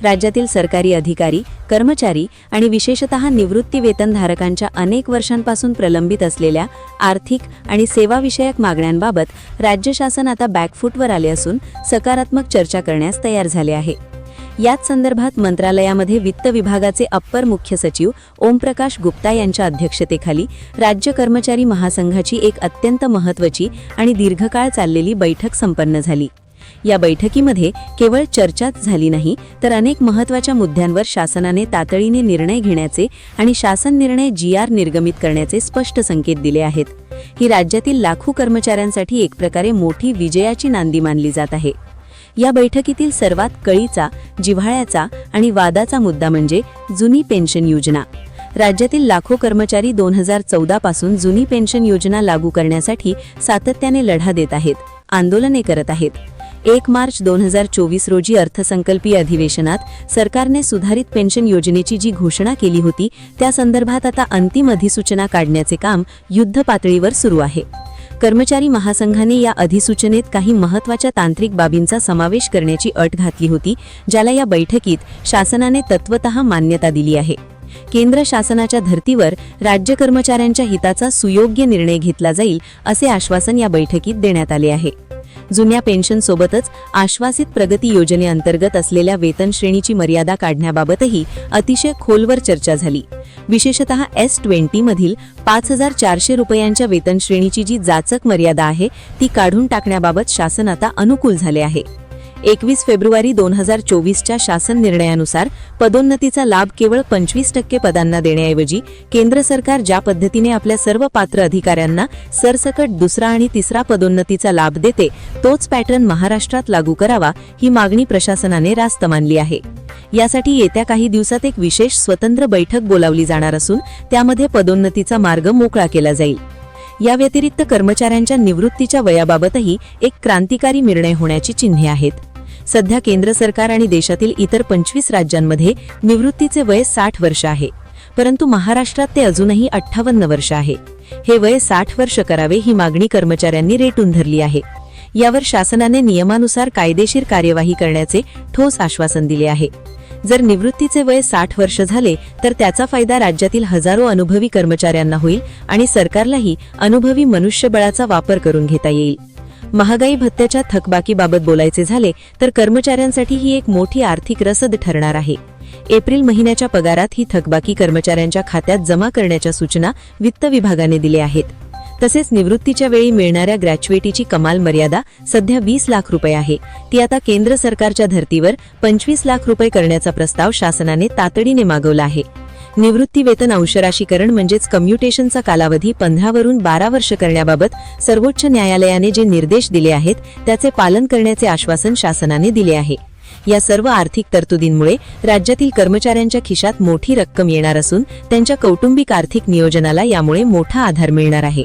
राज्यातील सरकारी अधिकारी, कर्मचारी आणि विशेषतः निवृत्ती वेतनधारकांच्या अनेक वर्षांपासून प्रलंबित असलेल्या आर्थिक आणि सेवाविषयक मागण्यांबाबत राज्य शासन आता बॅकफूटवर आले असून सकारात्मक चर्चा करण्यास तयार झाले आहे। याच संदर्भात मंत्रालयामध्ये वित्त विभागाचे अप्पर मुख्य सचिव ओमप्रकाश गुप्ता यांच्या अध्यक्षतेखाली राज्य कर्मचारी महासंघाची एक अत्यंत महत्त्वाची आणि दीर्घकाळ चाललेली बैठक संपन्न झाली। या बैठकीमध्ये केवळ चर्चाच झाली नाही, तर अनेक महत्त्वाच्या मुद्द्यांवर शासनाने तातडीने निर्णय घेण्याचे आणि शासन निर्णय GR निर्गमित करण्याचे स्पष्ट संकेत दिले आहेत। ही राज्यातील लाखो कर्मचाऱ्यांसाठी एक प्रकारे मोठी विजयाची नांदी मानली जात आहे। या बैठकीतील सर्वात कळीचा, जिव्हाळ्याचा आणि वादाचा मुद्दा म्हणजे जुनी पेन्शन योजना। राज्यातील लाखो कर्मचारी 2014 पासून जुनी पेन्शन योजना लागू करण्यासाठी सातत्याने लढा देत आहेत, आंदोलने करत आहेत। 1 मार्च 2024 रोजी अर्थसंकल्पीय अधिवेशनात सरकारने सुधारित पेन्शन योजनेची जी घोषणा केली होती, त्या संदर्भात आता अंतिम अधिसूचना काढण्याचे काम युद्ध पातळीवर सुरू आहे। कर्मचारी महासंघाने या अधिसूचनेत काही महत्त्वाच्या तांत्रिक बाबींचा समावेश करण्याची अट घातली होती, ज्याला या बैठकीत शासनाने तत्वतः मान्यता दिली आहे। केंद्र शासनाच्या धर्तीवर राज्य कर्मचाऱ्यांच्या हिताचा सुयोग्य निर्णय घेतला जाईल असे आश्वासन या बैठकीत देण्यात आले आहे। जुन्या पेन्शनसोबतच आश्वासित प्रगती योजनेअंतर्गत असलेल्या वेतन श्रेणीची मर्यादा काढण्याबाबतही अतिशय खोलवर चर्चा झाली। विशेषतः S20 मधील 5400 रुपयांच्या वेतन श्रेणीची जी जाचक मर्यादा आहे, ती काढून टाकण्याबाबत शासन आता अनुकूल झाले आहे। 21 फेब्रुवारी 2024च्या शासन निर्णयानुसार पदोन्नतीचा लाभ केवळ 25% पदांना देण्याऐवजी केंद्र सरकार ज्या पद्धतीने आपल्या सर्व पात्र अधिकाऱ्यांना सरसकट दुसरा आणि तिसरा पदोन्नतीचा लाभ देते, तोच पॅटर्न महाराष्ट्रात लागू करावा, ही मागणी प्रशासनाने रास्त मानली आहे। यासाठी येत्या काही दिवसात एक विशेष स्वतंत्र बैठक बोलावली जाणार असून त्यामध्ये पदोन्नतीचा मार्ग मोकळा केला जाईल। या व्यतिरिक्त कर्मचाऱ्यांच्या निवृत्तीच्या वयाबाबतही एक क्रांतिकारी निर्णय होण्याची चिन्हे आहेत। सध्या केंद्र सरकार आणि देशातील इतर 25 राज्यांमध्ये निवृत्तीचे वय 60 वर्ष आहे, परंतु महाराष्ट्रात ते अजूनही 58 वर्ष आहे। हे वय 60 वर्ष करावे, ही मागणी कर्मचाऱ्यांनी रेटून धरली आहे। यावर शासनाने नियमानुसार कायदेशीर कार्यवाही करण्याचे ठोस आश्वासन दिले आहे। जर निवृत्तीचे वय 60 वर्ष झाले तर त्याचा फायदा राज्यातील हजारो अनुभवी कर्मचाऱ्यांना होईल आणि सरकारलाही अनुभवी मनुष्यबळाचा वापर करून घेता येईल। महागाई भत्त्याच्या थकबाकीबाबत बोलायचे झाले तर कर्मचाऱ्यांसाठी ही एक मोठी आर्थिक रसद ठरणार आहे। एप्रिल महिन्याच्या पगारात ही थकबाकी कर्मचाऱ्यांच्या खात्यात जमा करण्याच्या सूचना वित्त विभागाने दिल्या आहेत। तसेच निवृत्तीच्या वेळी मिळणाऱ्या ग्रॅच्युइटीची कमाल मर्यादा सध्या 20 लाख रुपये आहे, ती आता केंद्र सरकारच्या धर्तीवर 25 लाख रुपये करण्याचा प्रस्ताव शासनाने तातडीने मागवला आहे। निवृत्ती वेतन अंशराशीकरण म्हणजेच कम्युटेशनचा कालावधी 15 वरून 12 वर्ष करण्याबाबत सर्वोच्च न्यायालयाने जे निर्देश दिले आहेत, त्याचे पालन करण्याचे आश्वासन शासनाने दिले आहे। या सर्व आर्थिक तरतुदींमुळे राज्यातील कर्मचाऱ्यांच्या खिशात मोठी रक्कम येणार असून त्यांच्या कौटुंबिक आर्थिक नियोजनाला यामुळे मोठा आधार मिळणार आहे।